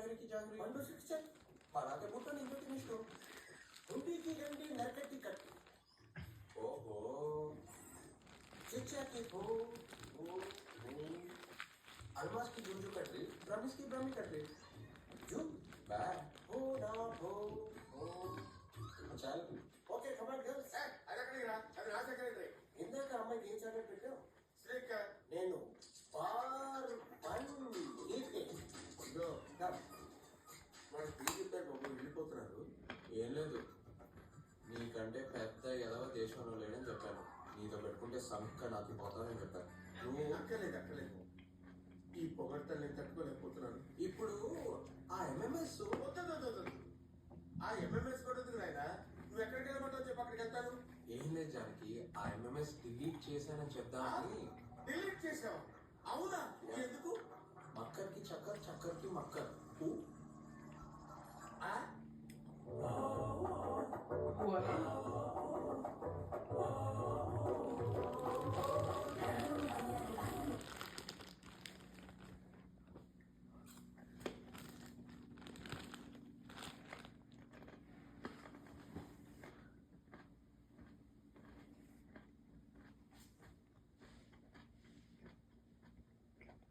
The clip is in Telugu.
జాగరికి జాగరి 1 to 6 चल पराठे बुट्टो नहीं तो निष्ठो हुंडी की गंडी नरकटी कट्टी ओहो चिच्चा की हो अलमास की जूजू कट रही ब्रह्मिस की ब्रह्मी कट रही जू बा हो ना हो चल ओके कमांड गर्ल సార్ అది ఎక్కడికి రా అది నా సెక్రటరీ ఇందాక అమ్మాయికి ఏం చాక్లెట్ పెట్టావు స్లిక్ నేను పార్ పన్ ఈకే ఇదో మన టీచర్ బాబు వెళ్ళిపోతున్నారు. ఏం లేదు నీకంటే పెద్ద ఎదవ దేశంలో లేడని చెప్పాను. నీతో పెట్టుకుంటే సంఖ్య నాకు పోతానని చెప్పాను. నువ్వు అక్కర్లేదు ఈ పొగడ్తలు నేను తట్టుకోలేకపోతున్నాను. ఇప్పుడు ఆ ఎంఎంఎస్ వద్దు ఆ ఎంఎంఎస్ కూడా ఎందుకు నాయనా? నువ్వు ఎక్కడికి వెళ్ళమంటావు చెప్పు, అక్కడికి వెళ్తాను. ఏం లేదు జానకి, ఆ ఎంఎంఎస్ డిలీట్ చేశానని చెప్దామని. డిలీట్ చేసావు? అవునా? ఎందుకు? మక్కర్కి చక్కర్ చక్కర్కి మక్కర్